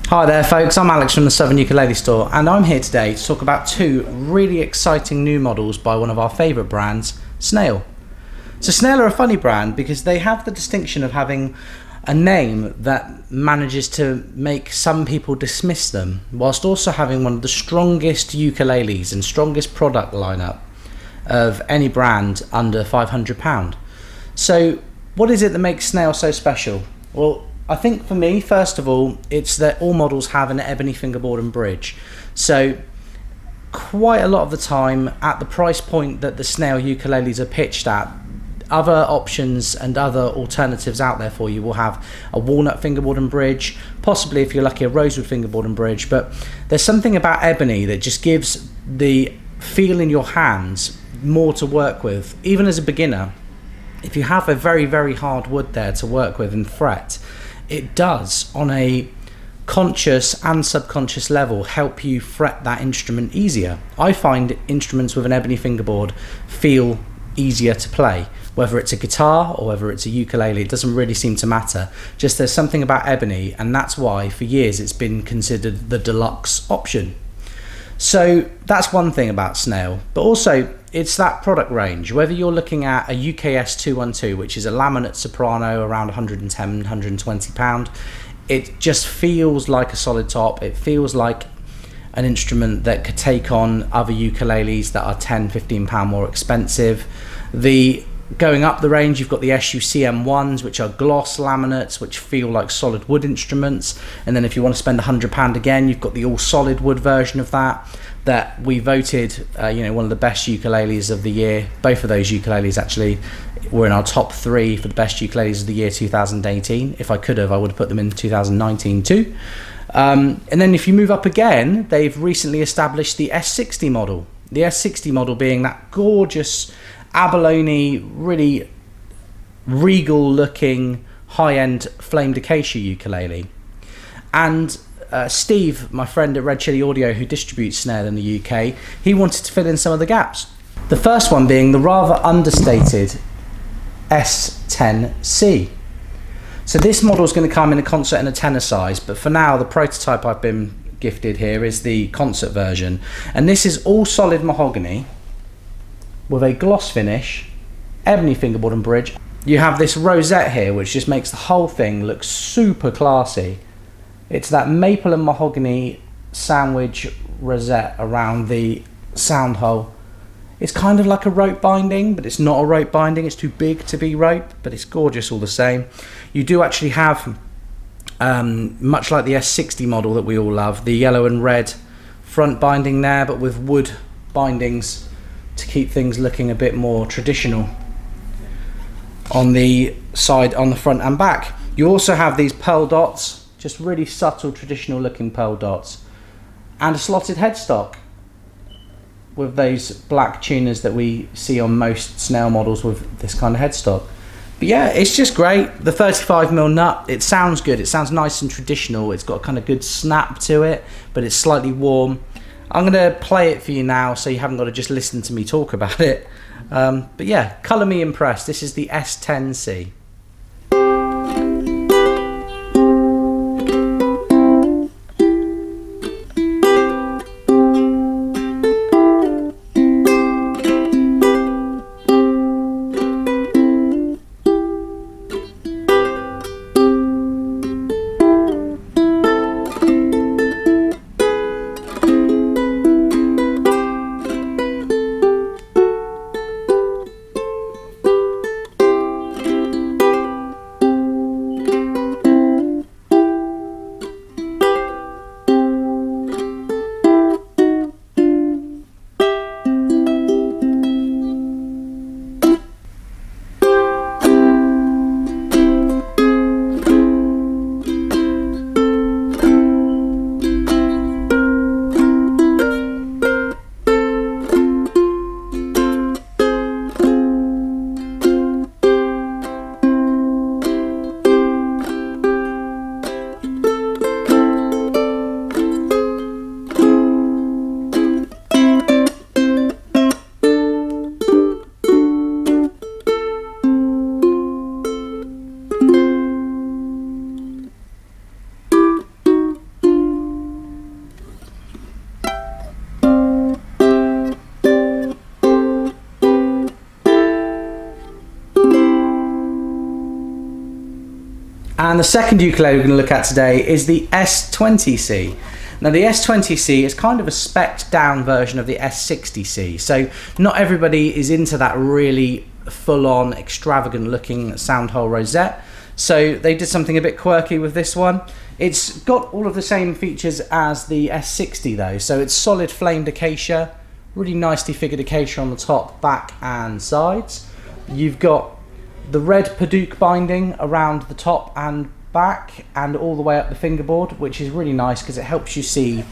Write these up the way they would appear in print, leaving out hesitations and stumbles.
Hi there folks, I'm Alex from the Southern Ukulele Store and I'm here today to talk about two really exciting new models by one of our favourite brands, Snail. So Snail are a funny brand because they have the distinction of having a name that manages to make some people dismiss them, whilst also having one of the strongest ukuleles and strongest product lineup of any brand under £500. So what is it that makes Snail so special? Well, I think for me, first of all, it's that all models have an ebony fingerboard and bridge. So quite a lot of the time at the price point that the Snail ukuleles are pitched at, other options and other alternatives out there for you will have a walnut fingerboard and bridge, possibly if you're lucky a rosewood fingerboard and bridge, but there's something about ebony that just gives the feel in your hands more to work with. Even as a beginner, if you have a very hard wood there to work with and fret, it does, on a conscious and subconscious level, help you fret that instrument easier. I find instruments with an ebony fingerboard feel easier to play. Whether it's a guitar or whether it's a ukulele, it doesn't really seem to matter. Just there's something about ebony, and that's why for years it's been considered the deluxe option. So that's one thing about Snail, but also it's that product range. Whether you're looking at a S20C, which is a laminate soprano around £110, £120, it just feels like a solid top. It feels like an instrument that could take on other ukuleles that are £10, £15 more expensive. Going up the range, you've got the SUCM1s, which are gloss laminates, which feel like solid wood instruments. And then if you want to spend £100 again, you've got the all solid wood version of that we voted, one of the best ukuleles of the year. Both of those ukuleles actually were in our top 3 for the best ukuleles of the year 2018. If I could have, I would have put them in 2019 too. And then if you move up again, they've recently established the S60 model. The S60 model being that gorgeous abalone, really regal looking high-end Flamed Acacia ukulele. And Steve, my friend at Red Chili Audio who distributes Snail in the UK, he wanted to fill in some of the gaps. The first one being the rather understated S10C. So this model is going to come in a concert and a tenor size, but for now the prototype I've been gifted here is the concert version, and this is all solid mahogany with a gloss finish, ebony fingerboard and bridge. You have this rosette here which just makes the whole thing look super classy. It's that maple and mahogany sandwich rosette around the sound hole. It's kind of like a rope binding, but it's not a rope binding. It's too big to be rope, but it's gorgeous all the same. You do actually have, much like the S60 model that we all love, the yellow and red front binding there, but with wood bindings to keep things looking a bit more traditional on the side, on the front and back. You also have these pearl dots, just really subtle traditional looking pearl dots, and a slotted headstock with those black tuners that we see on most Snail models with this kind of headstock. But yeah, it's just great. The 35mm nut, it sounds good, it sounds nice and traditional, it's got a kind of good snap to it, but it's slightly warm. I'm going to play it for you now so you haven't got to just listen to me talk about it. But yeah, colour me impressed. This is the S10C. And the second ukulele we're going to look at today is the S20C. Now the S20C is kind of a spec'd down version of the S60C, so not everybody is into that really full-on extravagant looking soundhole rosette, so they did something a bit quirky with this one. It's got all of the same features as the S60 though, so it's solid flamed acacia, really nicely figured acacia on the top, back and sides. You've got the red paduak binding around the top and back and all the way up the fingerboard, which is really nice because it helps you see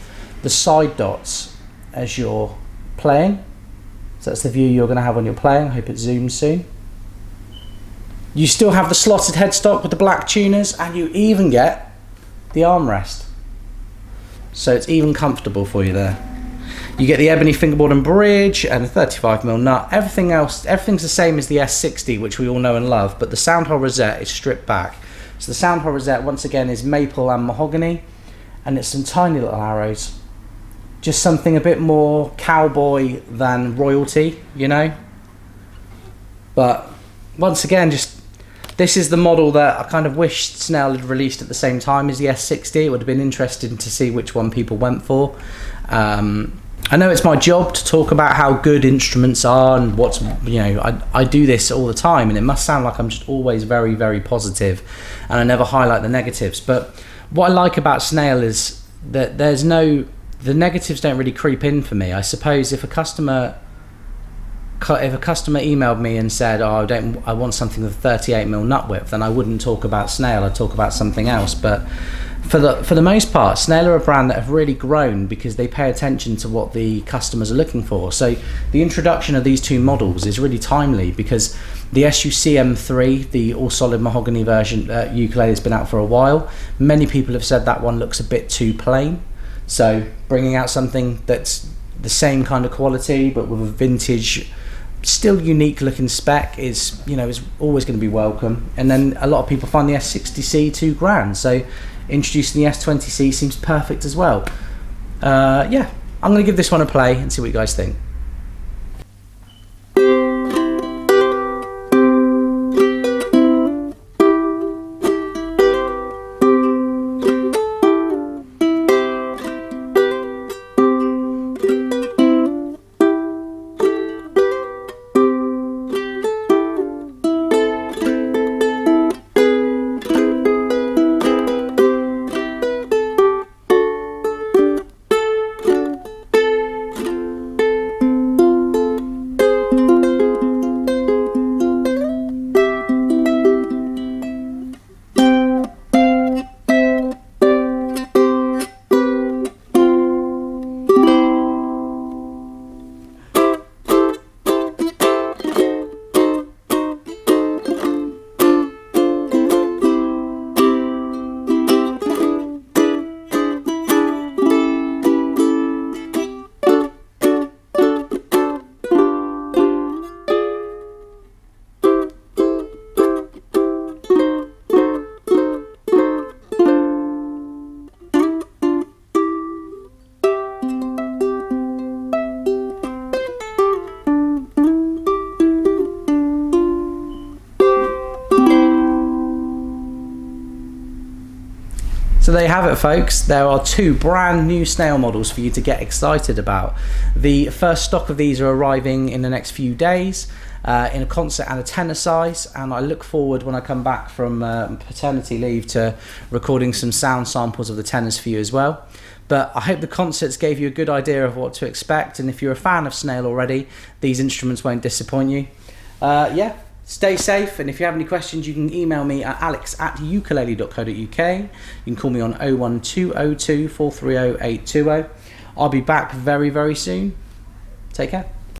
the side dots as you're playing. So that's the view you're going to have when you're playing. I hope it zooms soon. You still have the slotted headstock with the black tuners, and you even get the armrest. So it's even comfortable for you there. You get the ebony fingerboard and bridge and a 35mm nut. Everything's the same as the S60, which we all know and love, but the soundhole rosette is stripped back. So the soundhole rosette, once again, is maple and mahogany, and it's some tiny little arrows. Just something a bit more cowboy than royalty, you know? But once again, this is the model that I kind of wished Snail had released at the same time as the S60. It would have been interesting to see which one people went for. I know it's my job to talk about how good instruments are and what's, you know, I do this all the time, and it must sound like I'm just always very, very positive and I never highlight the negatives. But what I like about Snail is that the negatives don't really creep in for me. I suppose if a customer emailed me and said, oh, I want something with 38mm nut width, then I wouldn't talk about Snail, I'd talk about something else. But for the most part, Snail are a brand that have really grown because they pay attention to what the customers are looking for. So the introduction of these two models is really timely because the SUC M3, the all solid mahogany version ukulele, has been out for a while. Many people have said that one looks a bit too plain. So bringing out something that's the same kind of quality but with a vintage, still unique looking spec is always going to be welcome. And then a lot of people find the S60C $2,000, so introducing the S20C seems perfect as well. Yeah, I'm going to give this one a play and see what you guys think. So there you have it, folks. There are two brand new Snail models for you to get excited about. The first stock of these are arriving in the next few days in a concert and a tenor size, and I look forward when I come back from paternity leave to recording some sound samples of the tenors for you as well. But I hope the concerts gave you a good idea of what to expect, and if you're a fan of Snail already, these instruments won't disappoint you. Yeah. Stay safe, and if you have any questions, you can email me at alex@ukulele.co.uk. You can call me on 01202 430 820. I'll be back very, very soon. Take care.